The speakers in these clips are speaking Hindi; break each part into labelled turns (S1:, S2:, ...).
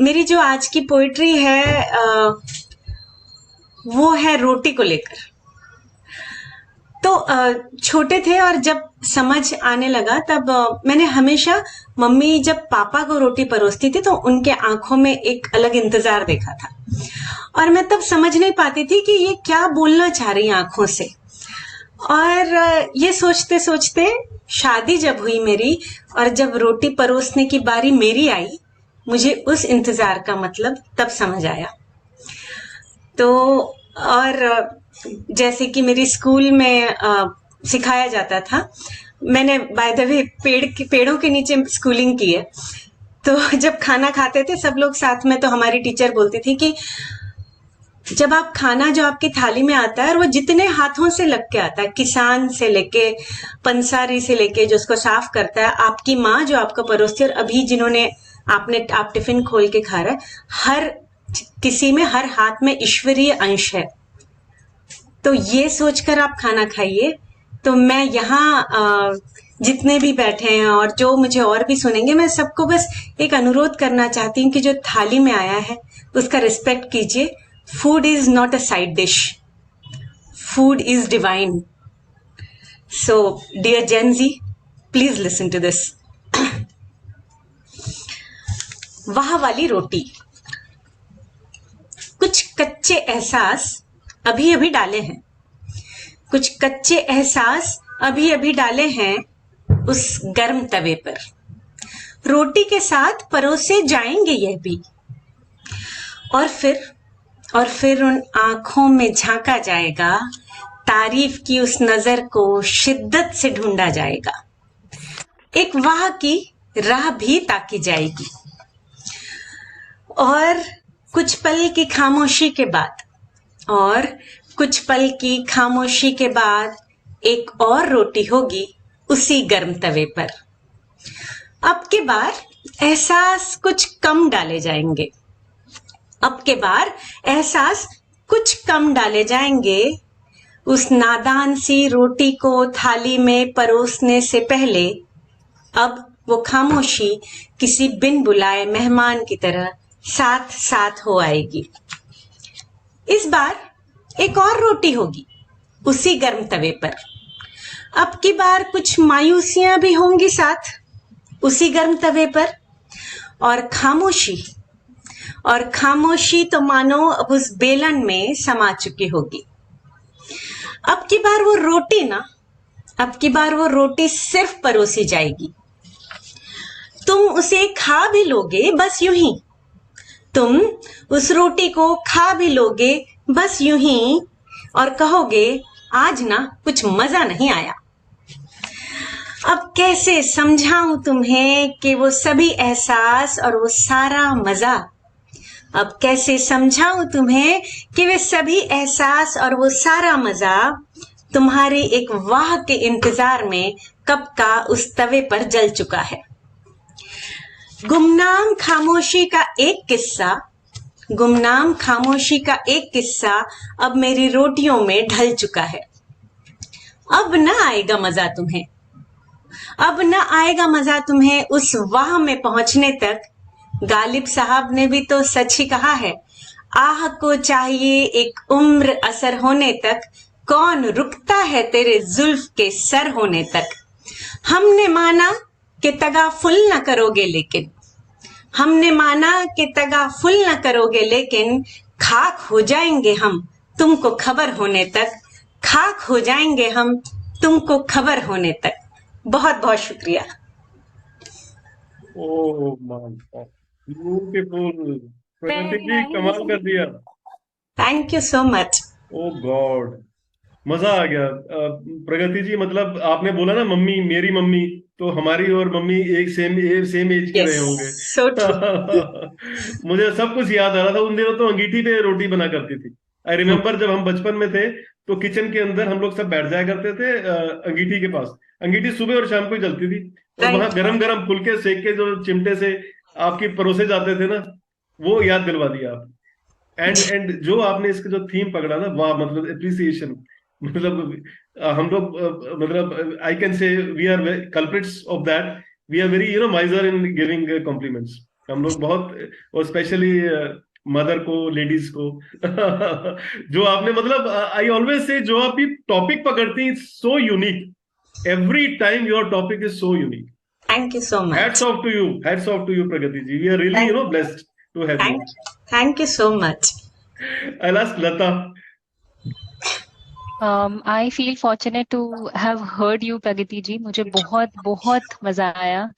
S1: मेरी जो आज की पोइट्री है वो है रोटी को लेकर। तो छोटे थे और जब समझ आने लगा तब मैंने हमेशा मम्मी जब पापा को रोटी परोसती थी तो उनके आंखों में एक अलग इंतजार देखा था और मैं तब समझ नहीं पाती थी कि ये क्या बोलना चाह रही आंखों से। और ये सोचते सोचते शादी जब हुई मेरी और जब रोटी परोसने की बारी मेरी आई, मुझे उस इंतजार का मतलब तब समझ आया। तो और जैसे कि मेरी स्कूल में सिखाया जाता था, मैंने बाय द वे पेड़ों के नीचे स्कूलिंग की है। तो जब खाना खाते थे सब लोग साथ में, तो हमारी टीचर बोलती थी कि जब आप खाना जो आपकी थाली में आता है और वो जितने हाथों से लग के आता है, किसान से लेके पंसारी से लेके जो उसको साफ करता है, आपकी माँ जो आपको परोसती है, और अभी जिन्होंने आप टिफिन खोल के खा रहे हैं, हर किसी में, हर हाथ में ईश्वरीय अंश है। तो ये सोचकर आप खाना खाइए। तो मैं यहाँ जितने भी बैठे हैं और जो मुझे और भी सुनेंगे, मैं सबको बस एक अनुरोध करना चाहती हूँ कि जो थाली में आया है उसका रिस्पेक्ट कीजिए। Food is not a side dish, food is divine. So dear Gen Z, please listen to this. वाह वाली रोटी, कुछ कच्चे एहसास अभी अभी डाले हैं, कुछ कच्चे एहसास अभी अभी डाले हैं उस गर्म तवे पर। रोटी के साथ परोसे जाएंगे यह भी, और फिर उन आंखों में झांका जाएगा, तारीफ की उस नजर को शिद्दत से ढूंढा जाएगा, एक वाह की राह भी ताकी जाएगी। और कुछ पल की खामोशी के बाद, और कुछ पल की खामोशी के बाद एक और रोटी होगी उसी गर्म तवे पर। अब के बार एहसास कुछ कम डाले जाएंगे, अब के बार एहसास कुछ कम डाले जाएंगे। उस नादान सी रोटी को थाली में परोसने से पहले अब वो खामोशी किसी बिन बुलाए मेहमान की तरह साथ साथ हो आएगी। इस बार एक और रोटी होगी उसी गर्म तवे पर। अब की बार कुछ मायूसियां भी होंगी साथ उसी गर्म तवे पर। और खामोशी तो मानो अब उस बेलन में समा चुकी होगी। अब की बार वो रोटी ना, अब की बार वो रोटी सिर्फ परोसी जाएगी। तुम उसे खा भी लोगे बस यूं ही, तुम उस रोटी को खा भी लोगे बस यूं ही, और कहोगे आज ना कुछ मजा नहीं आया। अब कैसे समझाऊं तुम्हें कि वो सभी एहसास और वो सारा मजा, अब कैसे समझाऊं तुम्हें कि वे सभी एहसास और वो सारा मजा तुम्हारी एक वाह के इंतजार में कब का उस तवे पर जल चुका है। गुमनाम खामोशी का एक किस्सा, गुमनाम खामोशी का एक किस्सा अब मेरी रोटियों में ढल चुका है। अब न आएगा मजा तुम्हें, अब न आएगा मजा तुम्हें उस वाह में पहुंचने तक। गालिब साहब ने भी तो सच ही कहा है, आह को चाहिए एक उम्र असर होने तक, कौन रुकता है तेरे जुल्फ के सर होने तक। हमने माना कि तगाफुल न करोगे लेकिन, हमने माना कि तगाफुल न करोगे लेकिन, खाक हो जाएंगे हम तुमको खबर होने तक, खाक हो जाएंगे हम तुमको खबर होने तक। बहुत बहुत शुक्रिया।
S2: Oh my God, beautiful. Pragati ji कमाल कर दिया।
S1: Thank you so much.
S2: Oh God, मजा आ गया। प्रगति जी, मतलब आपने बोला ना मम्मी, मेरी मम्मी, तो हमारी और मम्मी एक सेम एज के
S1: यस,
S2: रहे होंगे।
S1: So true.
S2: मुझे सब कुछ याद आ रहा था। उन दिनों तो अंगीठी पे रोटी बना करती थी। आई रिमेम्बर जब हम बचपन में थे तो किचन के अंदर हम लोग सब बैठ जाया करते थे अंगीठी के पास। अंगीठी सुबह और शाम को ही जलती थी, और वहां
S1: राइट।
S2: गरम गरम फुलके सेक के जो चिमटे से आपकी परोसे जाते थे ना, वो याद दिलवा दिया आप। एंड जो आपने इसका जो थीम पकड़ा ना, वाह, मतलब एप्रिसिएशन। मतलब हम लोग मतलब I can say we are culprits of that. We are very miser in giving compliments. हम लोग बहुत, और स्पेशली मदर को, लेडीज को जो आपने मतलब, आई ऑलवेज से जो आप टॉपिक पकड़ती हैं, so unique, every time your topic is so unique.
S1: Thank you so
S2: Hats
S1: much.
S2: off to you. Hats off to you, Pragati ji. We are really,
S1: thank
S2: blessed to have you.
S1: Thank you so much.
S2: I'll ask Lata.
S3: I feel fortunate to have heard you, प्रगति जी. मुझे बहुत बहुत मजा आया.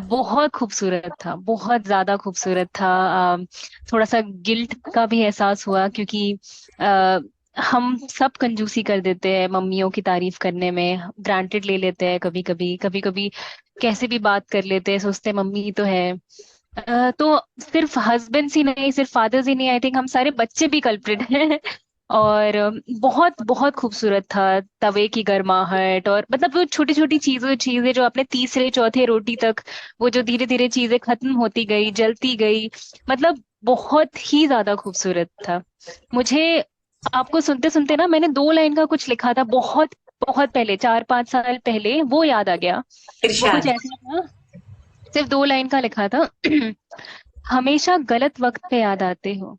S3: बहुत खूबसूरत था, बहुत ज्यादा खूबसूरत था. थोड़ा सा गिल्ट का भी एहसास हुआ क्योंकि हम सब कंजूसी कर देते हैं मम्मियों की तारीफ करने में, ग्रांटेड ले लेते हैं कभी कभी, कभी कभी कैसे भी बात कर लेते हैं, सोचते हैं मम्मी तो है. तो सिर्फ हस्बैंड्स ही नहीं, सिर्फ फादर्स ही नहीं, आई थिंक हम सारे बच्चे भी कल्प्रिट हैं. और बहुत बहुत खूबसूरत था. तवे की गर्माहट, और मतलब वो छोटी छोटी चीजें जो अपने तीसरे चौथे रोटी तक, वो जो धीरे धीरे चीजें खत्म होती गई, जलती गई, मतलब बहुत ही ज्यादा खूबसूरत था. मुझे आपको सुनते सुनते ना, मैंने 2 लाइन का कुछ लिखा था बहुत बहुत पहले, 4-5 साल पहले, वो याद आ गया. वो कुछ
S1: इरशाद.
S3: ऐसा था, सिर्फ 2 लाइन का लिखा था. हमेशा गलत वक्त पे याद आते हो,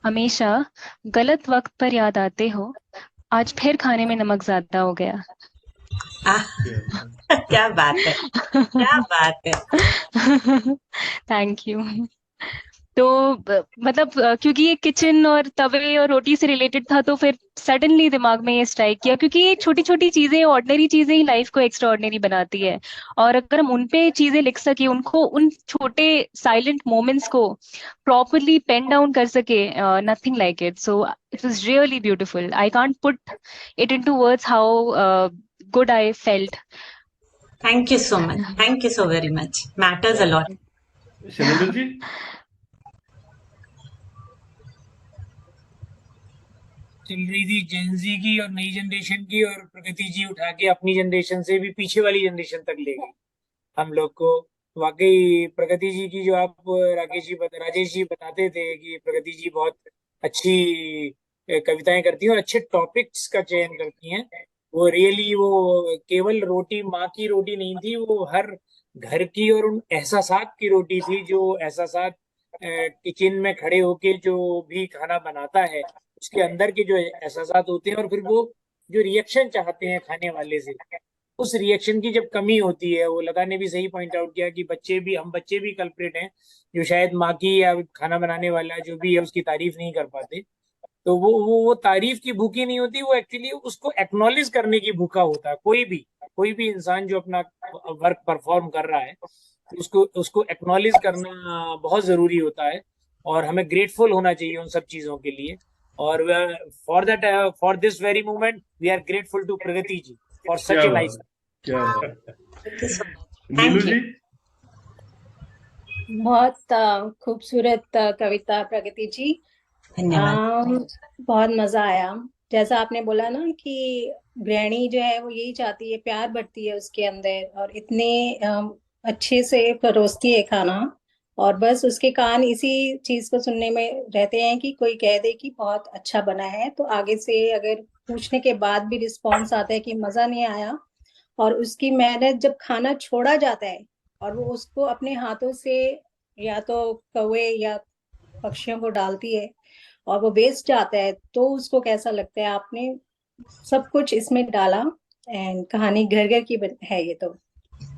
S3: हमेशा गलत वक्त पर याद आते हो, आज फिर खाने में नमक ज्यादा हो गया.
S1: आह, क्या बात है, क्या बात है.
S3: Thank you. तो मतलब क्योंकि ये किचन और तवे और रोटी से रिलेटेड था, तो फिर सडनली दिमाग में ये स्ट्राइक किया, क्योंकि ये छोटी छोटी चीजें, ऑर्डिनरी चीजें ही लाइफ को एक्स्ट्रा ऑर्डिनरी बनाती है. और अगर हम उन पे चीजें लिख सके, उनको, उन छोटे साइलेंट मोमेंट्स को प्रॉपरली पेन डाउन कर सके, nothing like it. So it was really beautiful. I can't put it into words how good I felt.
S1: Thank you so much. Thank you so very much. Matters a lot.
S2: Shailendra ji.
S4: चल रही थी जेनजी की और नई जनरेशन की, और प्रगति जी उठा के अपनी जनरेशन से भी पीछे वाली जनरेशन तक ले गई हम लोग को. वाकई प्रगति जी की, जो आप राजेश जी बताते थे कि प्रगति जी बहुत अच्छी कविताएं करती हैं और अच्छे टॉपिक्स का चयन करती हैं. वो रियली, वो केवल रोटी, माँ की रोटी नहीं थी, वो हर घर की और उन एहसासात की रोटी थी, जो एहसासात किचन में खड़े होके जो भी खाना बनाता है, उसके अंदर के जो एहसासात होते हैं, और फिर वो जो रिएक्शन चाहते हैं खाने वाले से, उस रिएक्शन की जब कमी होती है. वो लता ने भी सही पॉइंट आउट किया कि हम बच्चे भी कल्प्रिट हैं, जो शायद माँ की या खाना बनाने वाला जो भी है उसकी तारीफ नहीं कर पाते. तो वो तारीफ की भूखी नहीं होती, वो एक्चुअली उसको एक्नॉलेज करने की भूखा होता है. कोई भी इंसान जो अपना वर्क परफॉर्म कर रहा है, उसको उसको एक्नॉलेज करना बहुत जरूरी होता है, और हमें ग्रेटफुल होना चाहिए उन सब चीजों के लिए. और for this very moment we are grateful to Pragati ji for such a nice.
S2: क्या बात.
S1: Thank you so much.
S2: Neelu
S1: thank
S2: ji.
S1: You.
S5: बहुत खूबसूरत कविता प्रगति जी.
S1: धन्यवाद.
S5: बहुत मजा आया. जैसा आपने बोला ना कि गृहिणी जो है वो यही चाहती है, प्यार बढ़ती है उसके अंदर, और इतने अच्छे से परोसती है खाना, और बस उसके कान इसी चीज को सुनने में रहते हैं कि कोई कह दे कि बहुत अच्छा बना है, तो आगे से अगर पूछने के बाद भी रिस्पॉन्स आता है कि मजा नहीं आया, और उसकी मेहनत जब खाना छोड़ा जाता है और वो उसको अपने हाथों से या तो कौवे या पक्षियों को डालती है और वो वेस्ट जाता है, तो उसको कैसा लगता है. आपने सब कुछ इसमें डाला, एंड कहानी घर घर की है ये तो.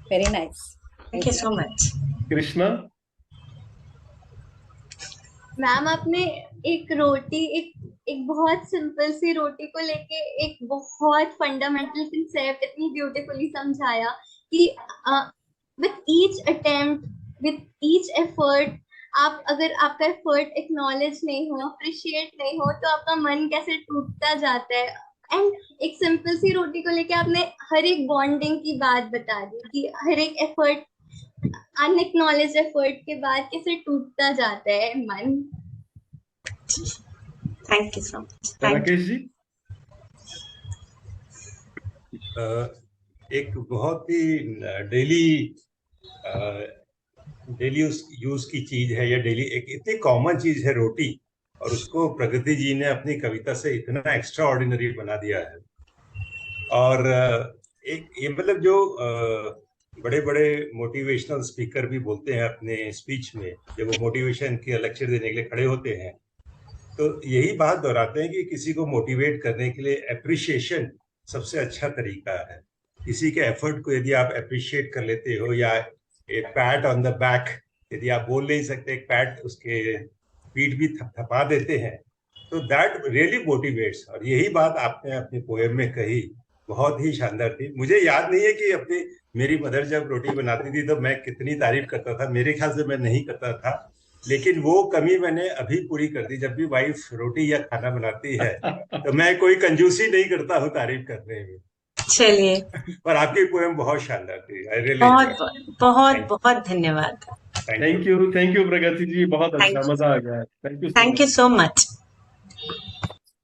S5: Very nice.
S1: Thank you so much.
S2: Krishna.
S6: Ma'am, आपने एक रोटी, एक बहुत सिंपल सी रोटी को लेके एक बहुत फंडामेंटल कंसेप्ट इतनी ब्यूटीफुली समझाया कि with each attempt, with each effort, आप अगर आपका एफर्ट एक्नॉलेज नहीं हो, अप्रिशिएट नहीं हो, तो आपका मन कैसे टूटता जाता है. एंड एक सिंपल सी रोटी को लेके आपने हर एक बॉन्डिंग की बात बता दी कि हर एक एफर्ट, अनएक्नॉलेज एफर्ट के बाद कैसे टूटता जाता है मन.
S1: Thank you so much. Thank
S2: Rakesh ji.
S7: एक बहुत ही डेली यूज की चीज है, या डेली एक इतनी कॉमन चीज है रोटी, और उसको प्रगति जी ने अपनी कविता से इतना एक्स्ट्रा ऑर्डिनरी बना दिया है. और एक ये मतलब जो बड़े बड़े मोटिवेशनल स्पीकर भी बोलते हैं अपने स्पीच में, जब वो मोटिवेशन के लेक्चर देने के लिए खड़े होते हैं, तो यही बात दोहराते हैं कि किसी को मोटिवेट करने के लिए एप्रिशिएशन सबसे अच्छा तरीका है। किसी के एफर्ट को यदि आप अप्रिशिएट कर लेते हो, या एक पैट ऑन द बैक, यदि आप बोल नहीं सकते, एक पैट उसके पीठ भी थपथपा देते हैं, तो दैट रियली मोटिवेट्स। और यही बात आपने अपनी पोएम में कही, बहुत ही शानदार थी। मुझे याद नहीं है कि मेरी मदर जब रोटी बनाती थी तो मैं कितनी तारीफ करता था, मेरे ख्याल से मैं नहीं करता था, लेकिन वो कमी मैंने अभी पूरी कर दी। जब भी वाइफ रोटी या खाना बनाती है तो मैं कोई कंजूसी नहीं करता हूँ तारीफ करने में।
S1: चलिए,
S7: पर आपकी पोएम बहुत शानदार थी। आई रियली
S1: बहुत बहुत बहुत धन्यवाद।
S7: Thank you.
S2: थैंक यू प्रगति जी, बहुत
S1: Thank
S2: अच्छा,
S1: you.
S2: मजा आ गया। Thank you
S1: thank you so much.